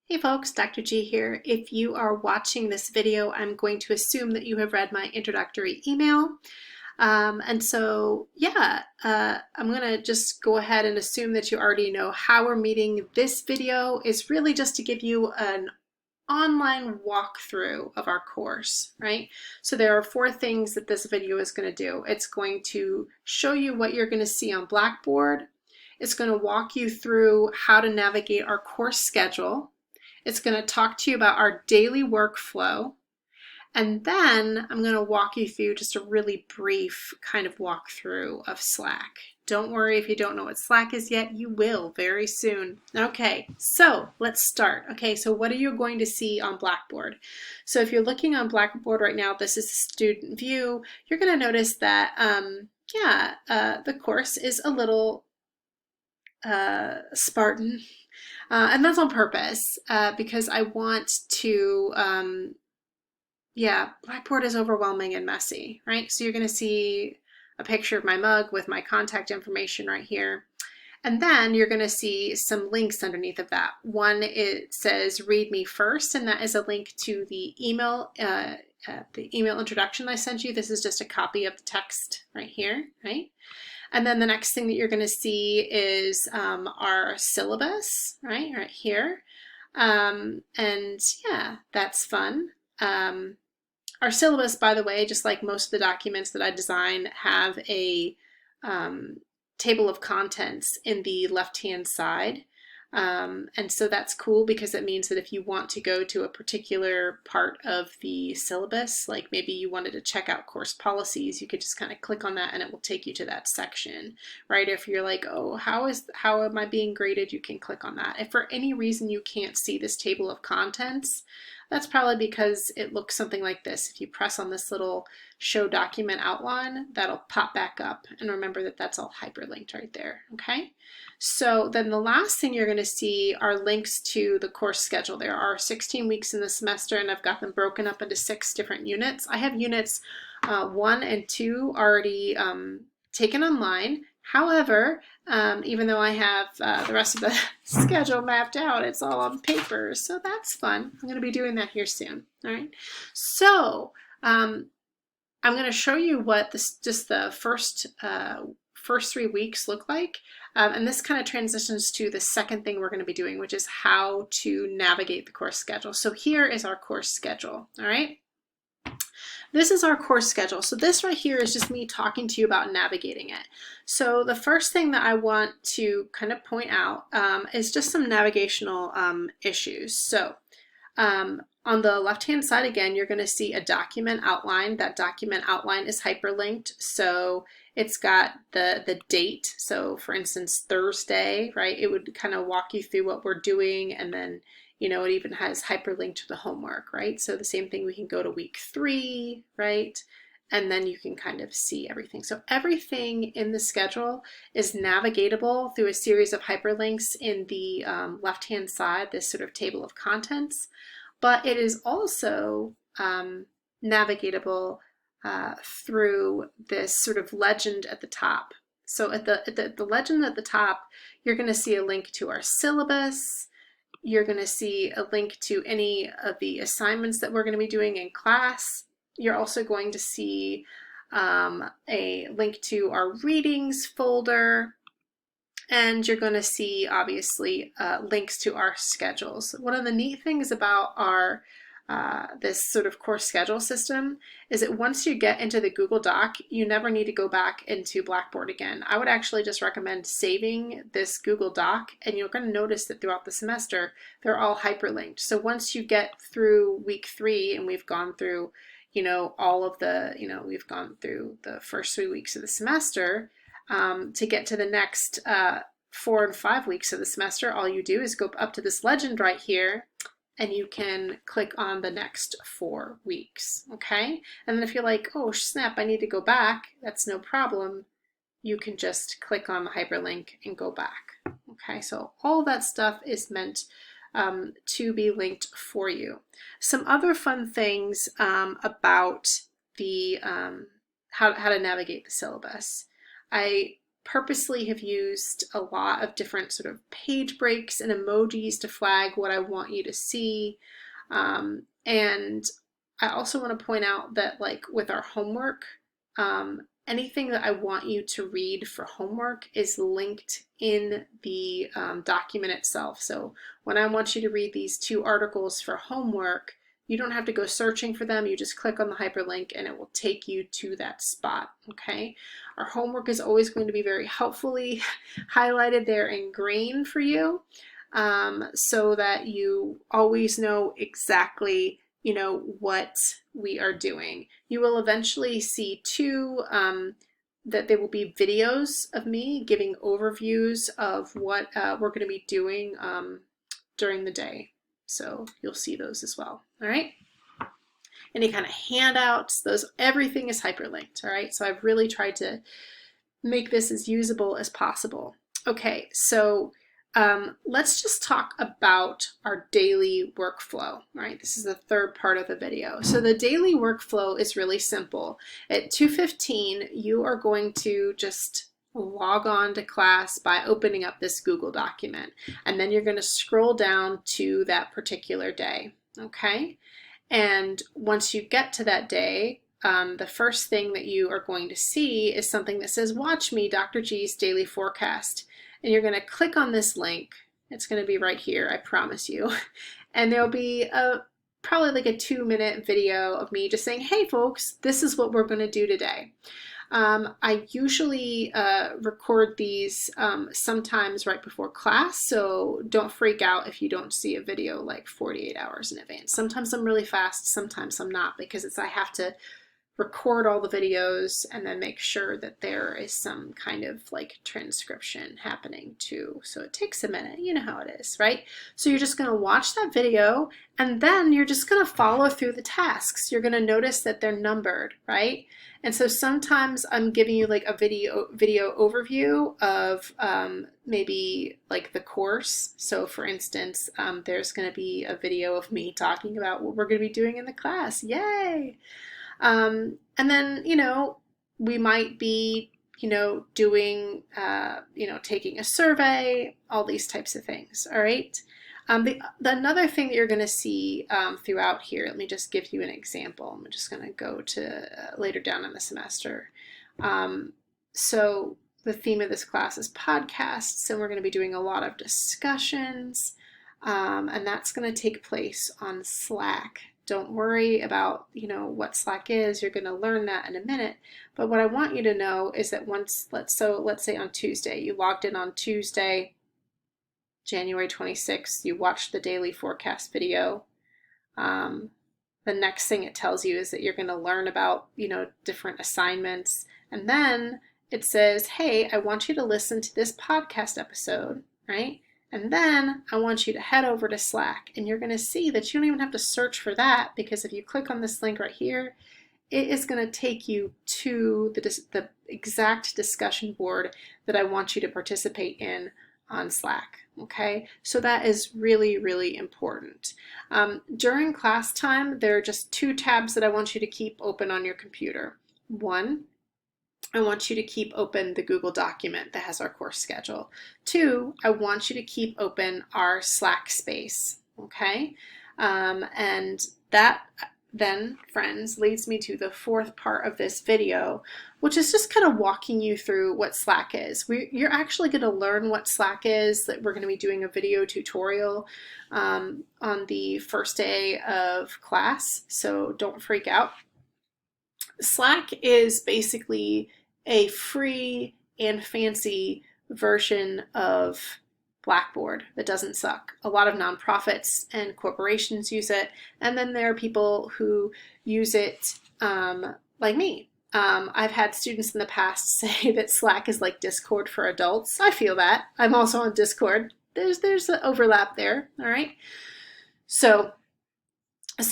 Hey folks, Dr. G here. If you are watching this video, I'm going to assume that you have read my introductory email. I'm going to just go ahead and assume that you already know how we're meeting. This video is really just to give you an online walkthrough of our course, right? So there are 4 things that this video is going to do. It's going to show you what you're going to see on Blackboard. It's going to walk you through how to navigate our course schedule. It's going to talk to you about our daily workflow. And then I'm going to walk you through just a really brief kind of walkthrough of Slack. Don't worry if you don't know what Slack is yet, you will very soon. Okay, so let's start. Okay, so what are you going to see on Blackboard? So if you're looking on Blackboard right now, this is the student view. You're going to notice that, the course is a little Spartan. And that's on purpose because I want to, Blackboard is overwhelming and messy, right? So you're going to see a picture of my mug with my contact information right here. And then you're going to see some links underneath of that. One, it says read me first, and that is a link to the email introduction I sent you. This is just a copy of the text right here, right? And then the next thing that you're going to see is our syllabus, right here. That's fun. Our syllabus, by the way, just like most of the documents that I design, have a table of contents in the left-hand side. And so that's cool because it means that if you want to go to a particular part of the syllabus, like maybe you wanted to check out course policies, you could just kind of click on that and it will take you to that section, right? If you're like, oh, how am I being graded? You can click on that. If for any reason you can't see this table of contents, that's probably because it looks something like this. If you press on this little show document outline, that'll pop back up. And remember that that's all hyperlinked right there, okay? So then the last thing you're going to see are links to the course schedule. There are 16 weeks in the semester, and I've got them broken up into 6 different units. I have units 1 and 2 already taken online. However, even though I have the rest of the schedule mapped out, it's all on paper, so that's fun. I'm going to be doing that here soon. All right. So I'm going to show you what the first 3 weeks look like, and this kind of transitions to the second thing we're going to be doing, which is how to navigate the course schedule. So here is our course schedule. All right. This is our course schedule. So this right here is just me talking to you about navigating it. So the first thing that I want to kind of point out is just some navigational issues. So on the left-hand side, again, you're going to see a document outline. That document outline is hyperlinked. So it's got the date. So for instance, Thursday, right? It would kind of walk you through what we're doing, and then it even has hyperlinked to the homework, right? So the same thing, we can go to week 3, right? And then you can kind of see everything. So everything in the schedule is navigatable through a series of hyperlinks in the left-hand side, this sort of table of contents, but it is also navigatable through this sort of legend at the top. So at the legend at the top, you're going to see a link to our syllabus. You're going to see a link to any of the assignments that we're going to be doing in class. You're also going to see a link to our readings folder, and you're going to see, obviously, links to our schedules. One of the neat things about our this sort of course schedule system is that once you get into the Google Doc, you never need to go back into Blackboard again. I would actually just recommend saving this Google Doc, and you're going to notice that throughout the semester, they're all hyperlinked. So once you get through week 3, and we've gone through, all of the, we've gone through the first 3 weeks of the semester, to get to the next 4 and 5 weeks of the semester, all you do is go up to this legend right here, and you can click on the next 4 weeks, okay? And then if you're like, oh snap, I need to go back, that's no problem. You can just click on the hyperlink and go back, okay? So all that stuff is meant to be linked for you. Some other fun things about the how to navigate the syllabus. I purposely have used a lot of different sort of page breaks and emojis to flag what I want you to see. And I also want to point out that, like, with our homework, anything that I want you to read for homework is linked in the document itself. So when I want you to read these 2 articles for homework, you don't have to go searching for them. You just click on the hyperlink and it will take you to that spot, okay? Our homework is always going to be very helpfully highlighted there in green for you, so that you always know exactly, you know, what we are doing. You will eventually see too that there will be videos of me giving overviews of what we're going to be doing during the day. So you'll see those as well. All right. Any kind of handouts, everything is hyperlinked. All right. So I've really tried to make this as usable as possible. Okay. So let's just talk about our daily workflow, right? This is the 3rd part of the video. So the daily workflow is really simple. At 2:15, you are going to just log on to class by opening up this Google document, and then you're going to scroll down to that particular day, okay? And once you get to that day, the first thing that you are going to see is something that says, "Watch me, Dr. G's Daily Forecast." And you're going to click on this link. It's going to be right here, I promise you. And there'll be probably like a 2-minute video of me just saying, "Hey folks, this is what we're going to do today." I usually record these sometimes right before class, so don't freak out if you don't see a video like 48 hours in advance. Sometimes I'm really fast, sometimes I'm not, because I have to record all the videos and then make sure that there is some kind of like transcription happening too. So it takes a minute, you know how it is, right? So you're just going to watch that video and then you're just going to follow through the tasks. You're going to notice that they're numbered, right? And so sometimes I'm giving you like a video overview of maybe like the course. So for instance, there's going to be a video of me talking about what we're going to be doing in the class. Yay! And then, you know, we might be, you know, doing, you know, taking a survey, all these types of things. All right. Another thing that you're going to see throughout here, let me just give you an example. I'm just going to go to later down in the semester. So the theme of this class is podcasts, and we're going to be doing a lot of discussions, and that's going to take place on Slack. Don't worry about, you know, what Slack is. You're going to learn that in a minute. But what I want you to know is that once, let's say on Tuesday, you logged in on Tuesday, January 26th, you watched the daily forecast video. The next thing it tells you is that you're going to learn about, you know, different assignments. And then it says, "Hey, I want you to listen to this podcast episode," right? And then I want you to head over to Slack, and you're going to see that you don't even have to search for that, because if you click on this link right here, it is going to take you to the exact discussion board that I want you to participate in on Slack. Okay, so that is really, really important. During class time, there are just 2 tabs that I want you to keep open on your computer. One, I want you to keep open the Google document that has our course schedule. 2, I want you to keep open our Slack space, okay? And that then, friends, leads me to the 4th part of this video, which is just kind of walking you through what Slack is. You're actually going to learn what Slack is. That we're going to be doing a video tutorial on the first day of class, so don't freak out. Slack is basically a free and fancy version of Blackboard that doesn't suck. A lot of nonprofits and corporations use it, and then there are people who use it like me. I've had students in the past say that Slack is like Discord for adults. I feel that. I'm also on Discord. There's an overlap there, all right? So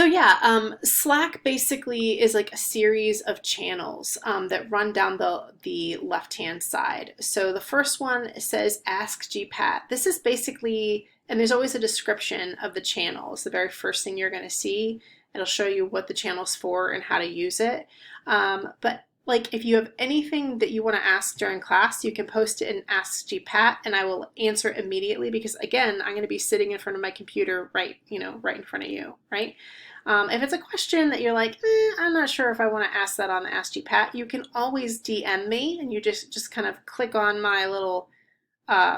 yeah, Slack basically is like a series of channels that run down the left-hand side. So the first one says Ask GPAT. This is basically, and there's always a description of the channel. It's the very first thing you're going to see. It'll show you what the channel's for and how to use it. But like if you have anything that you want to ask during class, you can post it in Ask GPAT and I will answer immediately because again, I'm going to be sitting in front of my computer right in front of you, right? If it's a question that you're like, I'm not sure if I want to ask that on the Ask GPAT, you can always DM me and you just kind of click on my little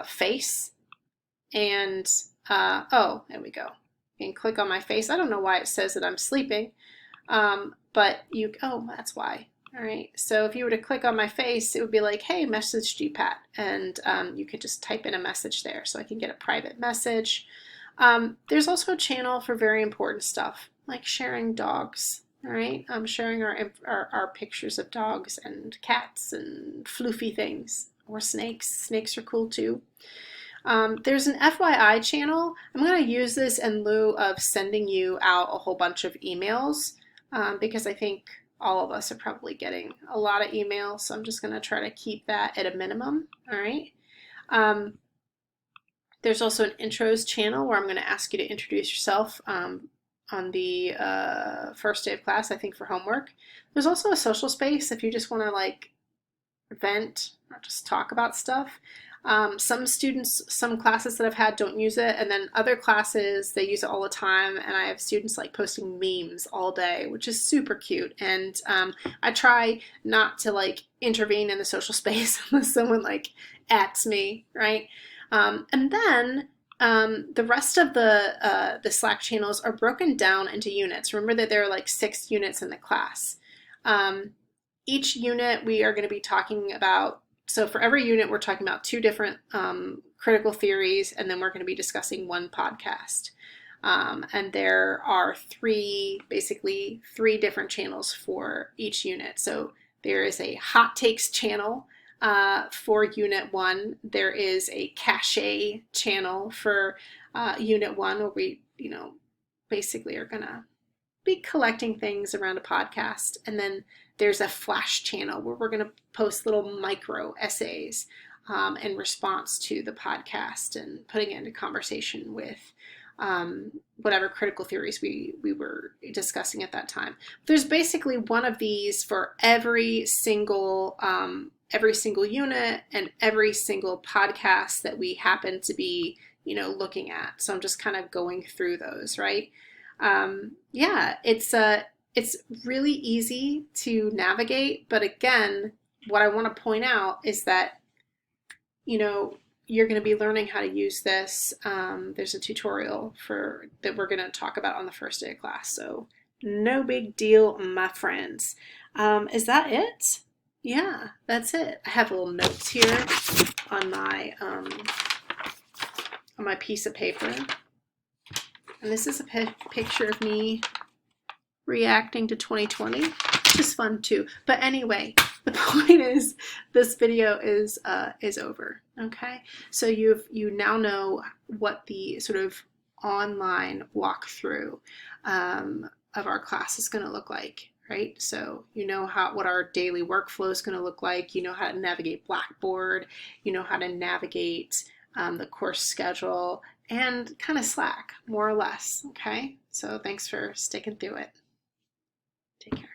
face and oh, there we go. You can click on my face. I don't know why it says that I'm sleeping, but oh, that's why. All right, so if you were to click on my face, it would be like, hey, message GPAT, and you could just type in a message there so I can get a private message. There's also a channel for very important stuff, like sharing dogs, all right? Sharing our pictures of dogs and cats and floofy things, or snakes. Snakes are cool too. There's an FYI channel. I'm going to use this in lieu of sending you out a whole bunch of emails because I think all of us are probably getting a lot of emails, so I'm just going to try to keep that at a minimum, all right? There's also an intros channel where I'm going to ask you to introduce yourself on the first day of class, I think, for homework. There's also a social space if you just want to like vent or just talk about stuff. Some students, some classes that I've had don't use it, and then other classes, they use it all the time, and I have students like posting memes all day, which is super cute, and I try not to like intervene in the social space unless someone like @s me, right? And then the rest of the Slack channels are broken down into units. Remember that there are like 6 units in the class. Each unit we are going to be talking about, so for every unit we're talking about 2 different critical theories, and then we're going to be discussing 1 podcast. And there are basically three different channels for each unit. So there is a hot takes channel for Unit 1. There is a cachet channel for Unit 1 where we, basically are going to be collecting things around a podcast. And then there's a flash channel where we're going to post little micro essays in response to the podcast and putting it into conversation with whatever critical theories we were discussing at that time. There's basically one of these for every single unit and every single podcast that we happen to be, looking at. So I'm just kind of going through those, right? Yeah, it's really easy to navigate, but again, what I want to point out is that, you're going to be learning how to use this. There's a tutorial that we're going to talk about on the first day of class, so no big deal, my friends. Is that it? Yeah, that's it. I have little notes here on my piece of paper. And this is a picture of me reacting to 2020, which is fun too. But anyway, the point is this video is over, okay? So you now know what the sort of online walkthrough of our class is going to look like, right? So you know what our daily workflow is going to look like. You know how to navigate Blackboard. You know how to navigate the course schedule and kind of Slack, more or less, okay? So thanks for sticking through it. Take care.